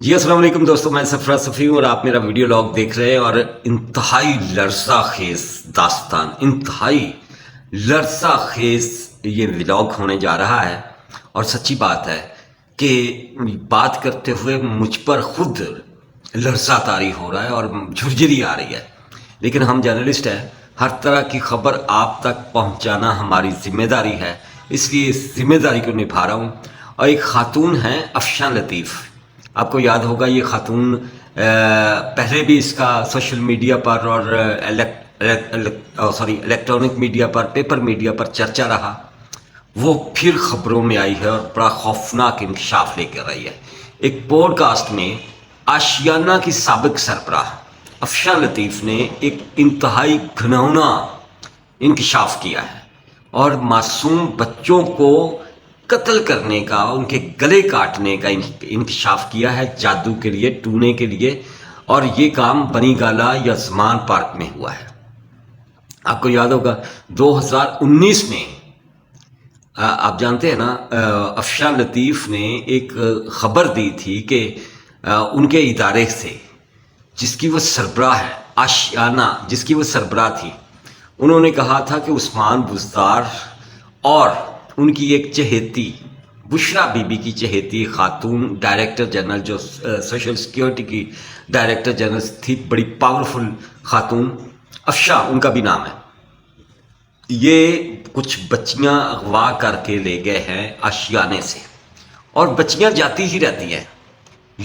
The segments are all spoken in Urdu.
جی السلام علیکم دوستوں، میں سفرہ صفی ہوں اور آپ میرا ویڈیو لاگ دیکھ رہے ہیں۔ اور انتہائی لرزہ خیز داستان، انتہائی لرزہ خیز یہ ولاگ ہونے جا رہا ہے۔ اور سچی بات ہے کہ بات کرتے ہوئے مجھ پر خود لرزہ طاری ہو رہا ہے اور جھرجھری آ رہی ہے، لیکن ہم جرنلسٹ ہیں، ہر طرح کی خبر آپ تک پہنچانا ہماری ذمہ داری ہے، اس لیے اس ذمہ داری کو نبھا رہا ہوں۔ اور ایک خاتون ہیں افشاں لطیف، آپ کو یاد ہوگا یہ خاتون پہلے بھی اس کا سوشل میڈیا پر اور الیکٹرانک میڈیا پر، پیپر میڈیا پر چرچا رہا، وہ پھر خبروں میں آئی ہے اور بڑا خوفناک انکشاف لے کر رہی ہے۔ ایک پوڈ کاسٹ میں آشیانہ کی سابق سربراہ افشاں لطیف نے ایک انتہائی گھناؤنا انکشاف کیا ہے اور معصوم بچوں کو قتل کرنے کا، ان کے گلے کاٹنے کا انکشاف کیا ہے، جادو کے لیے، ٹونے کے لیے۔ اور یہ کام بنی گالا یا زمان پارک میں ہوا ہے۔ آپ کو یاد ہوگا 2019 میں آپ جانتے ہیں نا، افشاں لطیف نے ایک خبر دی تھی کہ ان کے ادارے سے، جس کی وہ سربراہ ہے، آشیانہ جس کی وہ سربراہ تھی، انہوں نے کہا تھا کہ عثمان بزدار اور ان کی ایک چہیتی بشرا بی بی کی چہیتی خاتون ڈائریکٹر جنرل، جو سوشل سیکیورٹی کی ڈائریکٹر جنرل تھی، بڑی پاورفل خاتون، افشاں ان کا بھی نام ہے، یہ کچھ بچیاں اغوا کر کے لے گئے ہیں آشیانے سے، اور بچیاں جاتی ہی رہتی ہیں،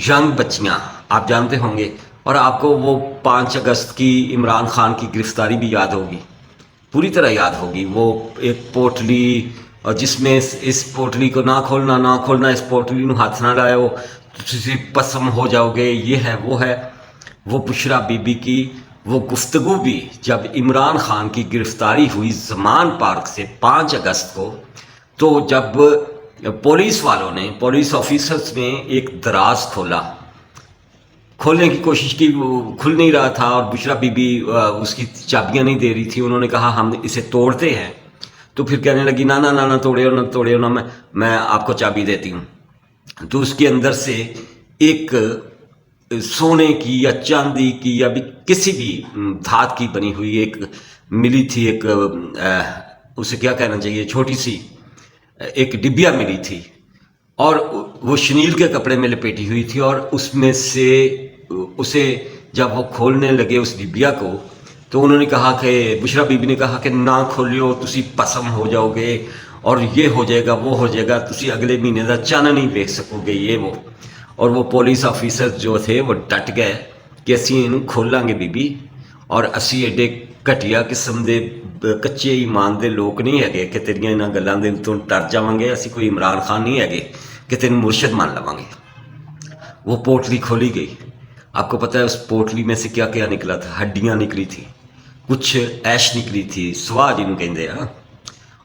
ینگ بچیاں، آپ جانتے ہوں گے۔ اور آپ کو وہ 5 اگست کی عمران خان کی گرفتاری بھی یاد ہوگی، پوری طرح یاد ہوگی۔ وہ ایک پوٹلی، اور جس میں اس پوٹلی کو نہ کھولنا، اس پوٹلی نو ہاتھ نہ لاؤ، تسی پسم ہو جاؤ گے، یہ ہے وہ ہے۔ وہ بشرا بی بی کی وہ گفتگو بھی جب عمران خان کی گرفتاری ہوئی زمان پارک سے 5 اگست کو، تو جب پولیس والوں نے، پولیس آفیسرز نے ایک دراز کھولنے کی کوشش کی، وہ کھل نہیں رہا تھا، اور بشرا بی بی اس کی چابیاں نہیں دے رہی تھی۔ انہوں نے کہا ہم اسے توڑتے ہیں، تو پھر کہنے لگی نہ توڑے نہ، میں آپ کو چابی دیتی ہوں۔ تو اس کے اندر سے ایک سونے کی یا چاندی کی یا بھی کسی بھی دھات کی بنی ہوئی ایک ملی تھی، ایک اسے کیا کہنا چاہیے، چھوٹی سی ایک ڈبیا ملی تھی، اور وہ شنیل کے کپڑے میں لپیٹی ہوئی تھی۔ اور اس میں سے اسے جب وہ کھولنے لگے اس ڈبیا کو، تو انہوں نے کہا کہ بشرا بی بی نے کہا کہ نہ کھولیو، تسی پسم ہو جاؤ گے، اور یہ ہو جائے گا، وہ ہو جائے گا، تسی اگلے مہینے دا چانا نہیں دیکھ سکو گے، یہ وہ۔ اور وہ پولیس آفیسر جو تھے وہ ڈٹ گئے کہ اسی انہوں کھولاں گے بی بی، اور اسی ایڈے گھٹیا قسم دے کچے ایمان دے لوگ نہیں ہے کہ تیریاں انہاں گلاں دے تو ڈر جاواں گے، اسی کوئی عمران خان نہیں ہے کہ تین مرشد مان لواں گے۔ وہ پوٹلی کھولی گئی، آپ کو پتہ ہے اس پوٹلی میں سے کیا کیا نکلا تھا؟ ہڈیاں نکلی تھی، کچھ ایش نکلی تھی، سوا جنہوں کہندے ہیں،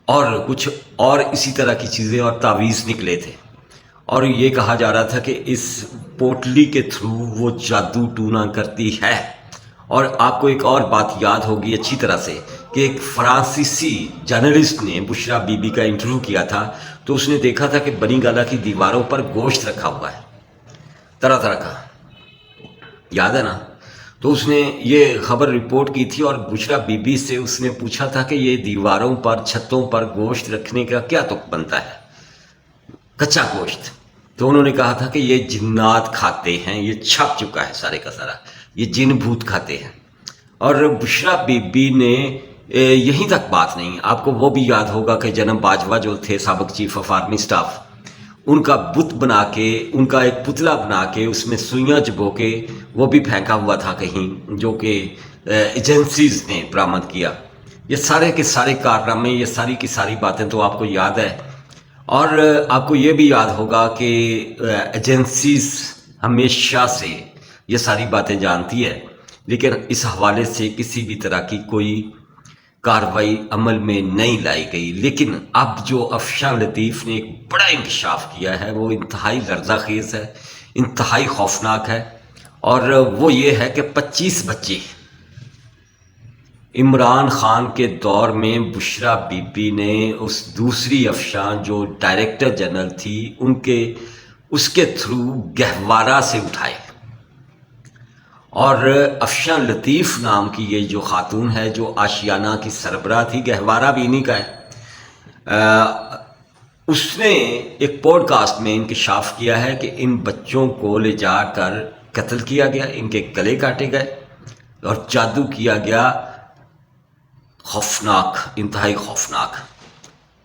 اور کچھ اور اسی طرح کی چیزیں، اور تعویذ نکلے تھے۔ اور یہ کہا جا رہا تھا کہ اس پوٹلی کے تھرو وہ جادو ٹونا کرتی ہے۔ اور آپ کو ایک اور بات یاد ہوگی اچھی طرح سے کہ ایک فرانسیسی جرنلسٹ نے بشرا بی بی کا انٹرویو کیا تھا، تو اس نے دیکھا تھا کہ بنی گالا کی دیواروں پر گوشت رکھا ہوا ہے، طرح طرح کا، یاد ہے نا؟ تو اس نے یہ خبر رپورٹ کی تھی، اور بشرا بی بی سے اس نے پوچھا تھا کہ یہ دیواروں پر، چھتوں پر گوشت رکھنے کا کیا تک بنتا ہے، کچا گوشت؟ تو انہوں نے کہا تھا کہ یہ جنات کھاتے ہیں، یہ چھپ چکا ہے سارے کا سارا، یہ جن بھوت کھاتے ہیں۔ اور بشرا بی بی نے یہیں تک بات نہیں، آپ کو وہ بھی یاد ہوگا کہ جنم باجوہ جو تھے سابق چیف آف آرمی سٹاف، ان کا بت بنا کے، ان کا ایک پتلا بنا کے اس میں سوئیاں چبو کے وہ بھی پھینکا ہوا تھا کہیں، جو کہ ایجنسیز نے برآمد کیا۔ یہ سارے کے سارے کارنامے، یہ ساری کی ساری باتیں تو آپ کو یاد ہے۔ اور آپ کو یہ بھی یاد ہوگا کہ ایجنسیز ہمیشہ سے یہ ساری باتیں جانتی ہے، لیکن اس حوالے سے کسی بھی طرح کی کوئی کارروائی عمل میں نہیں لائی گئی۔ لیکن اب جو افشاں لطیف نے ایک بڑا انکشاف کیا ہے، وہ انتہائی لرزہ خیز ہے، انتہائی خوفناک ہے، اور وہ یہ ہے کہ 25 بچے عمران خان کے دور میں بشرا بی بی نے اس دوسری افشاں جو ڈائریکٹر جنرل تھی، ان کے اس کے تھرو گہوارہ سے اٹھائے. اور افشاں لطیف نام کی یہ جو خاتون ہے جو آشیانہ کی سربراہ تھی، گہوارہ بھی انہی کا ہے، اس نے ایک پوڈ کاسٹ میں انکشاف کیا ہے کہ ان بچوں کو لے جا کر قتل کیا گیا، ان کے گلے کاٹے گئے اور جادو کیا گیا. خوفناک، انتہائی خوفناک،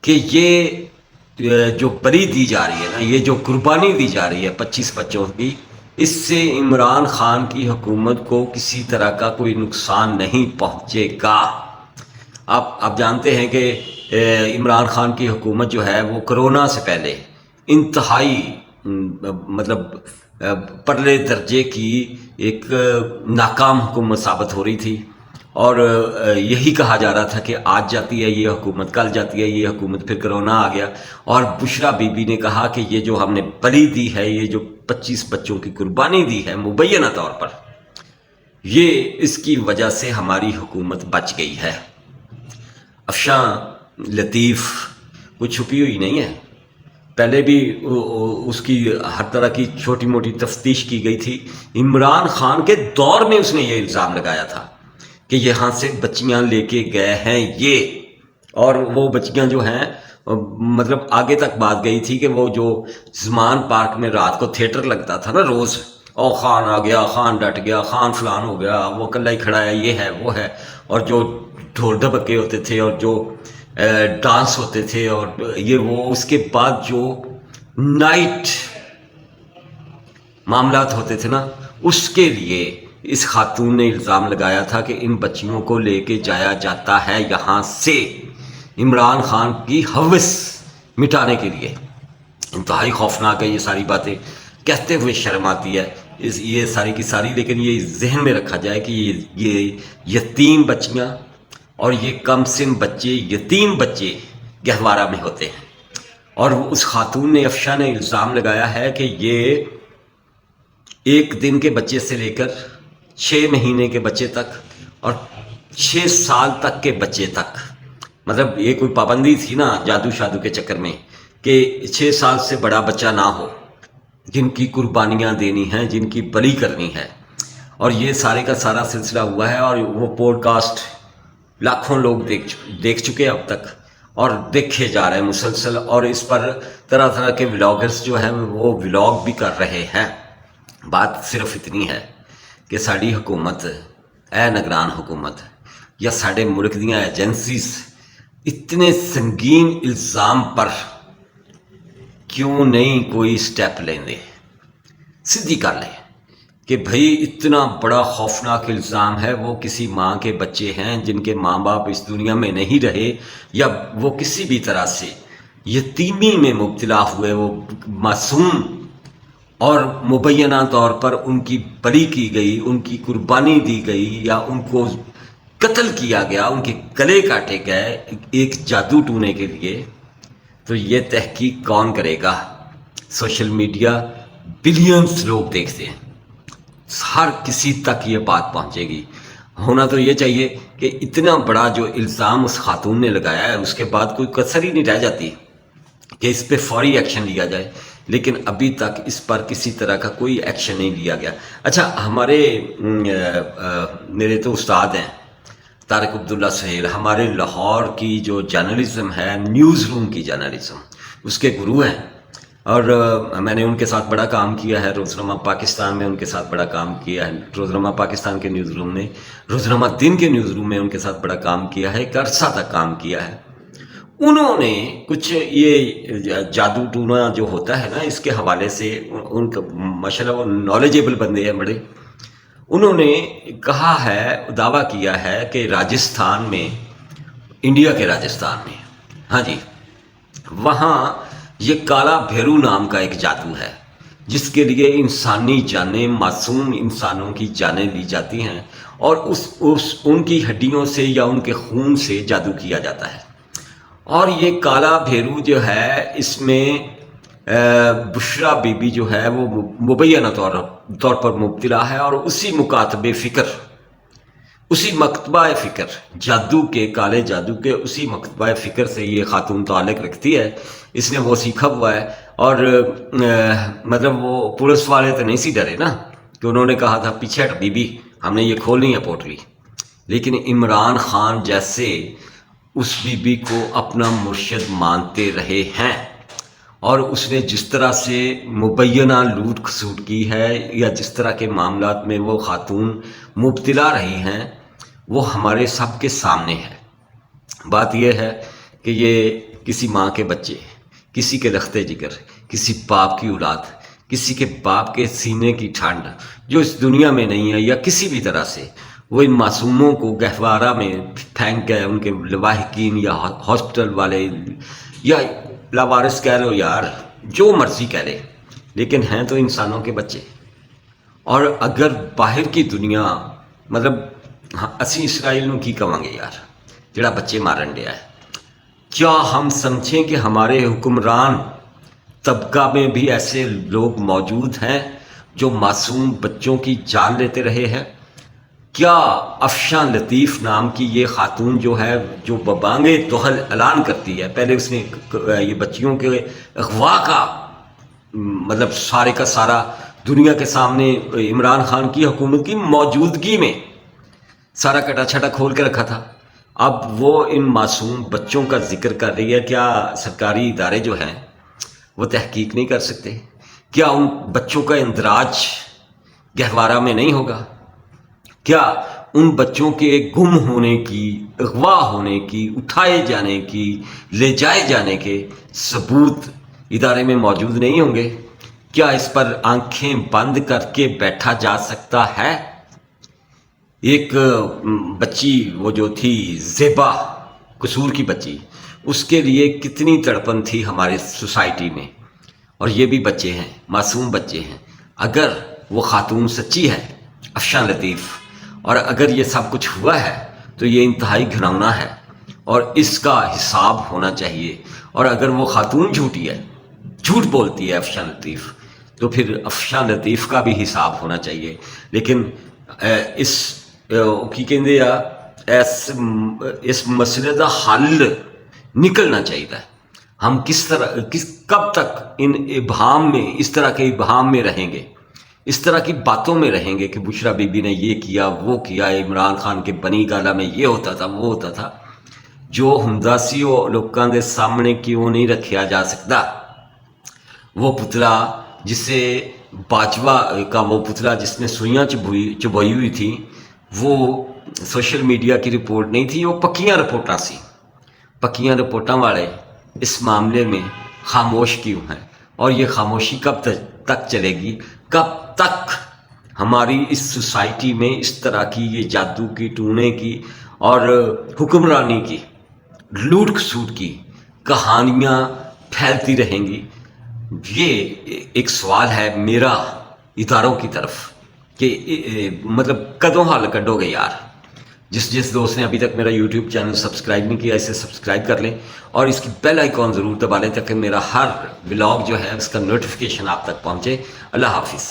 کہ یہ جو بلی دی جا رہی ہے نا، یہ جو قربانی دی جا رہی ہے 25 بچوں کی، اس سے عمران خان کی حکومت کو کسی طرح کا کوئی نقصان نہیں پہنچے گا. آپ جانتے ہیں کہ عمران خان کی حکومت جو ہے وہ کرونا سے پہلے انتہائی مطلب پرلے درجے کی ایک ناکام حکومت ثابت ہو رہی تھی، اور یہی کہا جا رہا تھا کہ آج جاتی ہے یہ حکومت، کل جاتی ہے یہ حکومت، پھر کرونا آ گیا. اور بشرا بی بی نے کہا کہ یہ جو ہم نے بلی دی ہے، یہ جو 25 بچوں کی قربانی دی ہے مبینہ طور پر، یہ اس کی وجہ سے ہماری حکومت بچ گئی ہے. افشاں لطیف کوئی چھپی ہوئی نہیں ہے، پہلے بھی اس کی ہر طرح کی چھوٹی موٹی تفتیش کی گئی تھی. عمران خان کے دور میں اس نے یہ الزام لگایا تھا کہ یہاں سے بچیاں لے کے گئے ہیں یہ، اور وہ بچیاں جو ہیں مطلب آگے تک بات گئی تھی کہ وہ جو زمان پارک میں رات کو تھیٹر لگتا تھا نا روز، او خان آ گیا، خان ڈٹ گیا، خان فلان ہو گیا، وہ کلہ ہی کھڑا ہے، یہ ہے وہ ہے، اور جو ڈھول ڈھبکے ہوتے تھے اور جو ڈانس ہوتے تھے اور یہ وہ، اس کے بعد جو نائٹ معاملات ہوتے تھے نا، اس کے لیے اس خاتون نے الزام لگایا تھا کہ ان بچیوں کو لے کے جایا جاتا ہے یہاں سے عمران خان کی ہوس مٹانے کے لیے. انتہائی خوفناک ہے یہ ساری باتیں، کہتے ہوئے شرم آتی ہے یہ ساری کی ساری. لیکن یہ ذہن میں رکھا جائے کہ یہ یتیم بچیاں اور یہ کم سن بچے، یتیم بچے گہوارہ میں ہوتے ہیں. اور اس خاتون نے، افشاں نے الزام لگایا ہے کہ یہ 1 دن کے بچے سے لے کر 6 مہینے کے بچے تک اور 6 سال تک کے بچے تک، مطلب یہ کوئی پابندی تھی نا جادو شادو کے چکر میں کہ 6 سال سے بڑا بچہ نہ ہو، جن کی قربانیاں دینی ہیں، جن کی بلی کرنی ہے. اور یہ سارے کا سارا سلسلہ ہوا ہے، اور وہ پوڈ کاسٹ لاکھوں لوگ دیکھ چکے اب تک اور دیکھے جا رہے ہیں مسلسل. اور اس پر طرح طرح کے ولاگرز جو ہیں وہ ولاگ بھی کر رہے ہیں. بات صرف اتنی ہے کہ ساری حکومت، اے نگران حکومت یا سارے ملک دیاں ایجنسیز اتنے سنگین الزام پر کیوں نہیں کوئی سٹیپ لیندے، سدھی کر لیں کہ بھئی اتنا بڑا خوفناک الزام ہے. وہ کسی ماں کے بچے ہیں جن کے ماں باپ اس دنیا میں نہیں رہے، یا وہ کسی بھی طرح سے یتیمی میں مبتلا ہوئے، وہ معصوم، اور مبینہ طور پر ان کی بلی کی گئی، ان کی قربانی دی گئی، یا ان کو قتل کیا گیا، ان کے گلے کاٹے گئے ایک جادو ٹونے کے لیے. تو یہ تحقیق کون کرے گا؟ سوشل میڈیا بلینز لوگ دیکھتے ہیں، ہر کسی تک یہ بات پہنچے گی. ہونا تو یہ چاہیے کہ اتنا بڑا جو الزام اس خاتون نے لگایا ہے، اس کے بعد کوئی کسر ہی نہیں رہ جاتی کہ اس پہ فوری ایکشن لیا جائے. لیکن ابھی تک اس پر کسی طرح کا کوئی ایکشن نہیں لیا گیا. اچھا، میرے تو استاد ہیں طارق عبداللہ سہیل، ہمارے لاہور کی جو جرنلزم ہے، نیوز روم کی جرنلزم، اس کے گرو ہیں. اور میں نے ان کے ساتھ بڑا کام کیا ہے، روزنامہ پاکستان میں ان کے ساتھ بڑا کام کیا ہے، روزنامہ پاکستان کے نیوز روم میں، روزنامہ دن کے نیوز روم میں ان کے ساتھ بڑا کام کیا ہے، ایک عرصہ تک کام کیا ہے. انہوں نے کچھ یہ جادو ٹونا جو ہوتا ہے نا، اس کے حوالے سے ان کا ماشاءاللہ وہ نالجیبل بندے ہیں بڑے. انہوں نے کہا ہے، دعویٰ کیا ہے کہ راجستھان میں، انڈیا کے راجستھان میں، ہاں جی، وہاں یہ کالا بھیرو نام کا ایک جادو ہے جس کے لیے انسانی جانیں، معصوم انسانوں کی جانیں لی جاتی ہیں، اور ان کی ہڈیوں سے یا ان کے خون سے جادو کیا جاتا ہے. اور یہ کالا بھیرو جو ہے، اس میں بشرا بی بی جو ہے وہ مبینہ طور پر مبتلا ہے، اور اسی مکتبہ فکر جادو کے، کالے جادو کے اسی مکتبہ فکر سے یہ خاتون تعلق رکھتی ہے. اس نے وہ سیکھا ہوا ہے، اور مطلب وہ پولیس والے تو نہیں سی ڈرے نا کہ انہوں نے کہا تھا پیچھے ہٹ بی بی ہم نے یہ کھولنی ہے پوٹلی، لیکن عمران خان جیسے اس بی بی کو اپنا مرشد مانتے رہے ہیں، اور اس نے جس طرح سے مبینہ لوٹ کھسوٹ کی ہے یا جس طرح کے معاملات میں وہ خاتون مبتلا رہی ہیں وہ ہمارے سب کے سامنے ہے۔ بات یہ ہے کہ یہ کسی ماں کے بچے، کسی کے لخت جگر، کسی باپ کی اولاد، کسی کے باپ کے سینے کی ٹھنڈ جو اس دنیا میں نہیں ہے، یا کسی بھی طرح سے وہ ان معصوموں کو گہوارہ میں پھینک گئے، ان کے لواحقین یا ہاسپٹل والے یا لاوارث کہہ لو یار، جو مرضی کہہ لے، لیکن ہیں تو انسانوں کے بچے۔ اور اگر باہر کی دنیا مطلب اسی اسرائیل نو کی کہاں گے یار جڑا بچے مارن ڈیا ہے، کیا ہم سمجھیں کہ ہمارے حکمران طبقہ میں بھی ایسے لوگ موجود ہیں جو معصوم بچوں کی جان لیتے رہے ہیں؟ کیا افشاں لطیف نام کی یہ خاتون جو ہے، جو ببانگ دہل اعلان کرتی ہے، پہلے اس نے یہ بچیوں کے اغوا کا مطلب سارے کا سارا دنیا کے سامنے عمران خان کی حکومت کی موجودگی میں سارا کٹا چھٹا کھول کے رکھا تھا، اب وہ ان معصوم بچوں کا ذکر کر رہی ہے۔ کیا سرکاری ادارے جو ہیں وہ تحقیق نہیں کر سکتے؟ کیا ان بچوں کا اندراج گہوارہ میں نہیں ہوگا؟ کیا ان بچوں کے گم ہونے کی، اغوا ہونے کی، اٹھائے جانے کی، لے جائے جانے کے ثبوت ادارے میں موجود نہیں ہوں گے؟ کیا اس پر آنکھیں بند کر کے بیٹھا جا سکتا ہے؟ ایک بچی وہ جو تھی زیبا، قصور کی بچی، اس کے لیے کتنی تڑپن تھی ہمارے سوسائٹی میں، اور یہ بھی بچے ہیں، معصوم بچے ہیں۔ اگر وہ خاتون سچی ہے افشاں لطیف، اور اگر یہ سب کچھ ہوا ہے تو یہ انتہائی گھناؤنا ہے اور اس کا حساب ہونا چاہیے۔ اور اگر وہ خاتون جھوٹی ہے، جھوٹ بولتی ہے افشاں لطیف، تو پھر افشاں لطیف کا بھی حساب ہونا چاہیے۔ لیکن اس کی کہندے اس مسئلے کا حل نکلنا چاہیے۔ ہم کب تک ان ابہام میں، اس طرح کے ابہام میں رہیں گے، اس طرح کی باتوں میں رہیں گے کہ بشرا بی بی نے یہ کیا وہ کیا، عمران خان کے بنی گالا میں یہ ہوتا تھا وہ ہوتا تھا، جو ہوندا سی وہ لوکاں دے سامنے کیوں نہیں رکھیا جا سکتا؟ وہ پتلا جسے باجوہ کا وہ پتلا جس میں سوئیاں چبھائی ہوئی تھی، وہ سوشل میڈیا کی رپورٹ نہیں تھی، وہ پکیاں رپورٹاں سی۔ پکیاں رپورٹاں والے اس معاملے میں خاموش کیوں ہیں؟ اور یہ خاموشی کب تک چلے گی؟ کب تک ہماری اس سوسائٹی میں اس طرح کی یہ جادو کی، ٹونے کی اور حکمرانی کی، لوٹ کھسوٹ کی کہانیاں پھیلتی رہیں گی؟ یہ ایک سوال ہے میرا اداروں کی طرف کہ مطلب کدوں حل کڈو گے یار؟ جس دوست نے ابھی تک میرا یوٹیوب چینل سبسکرائب نہیں کیا اسے سبسکرائب کر لیں اور اس کی بیل آئیکن ضرور دبا لیں تاکہ میرا ہر ولاگ جو ہے اس کا نوٹیفیکیشن آپ تک پہنچے۔ اللہ حافظ۔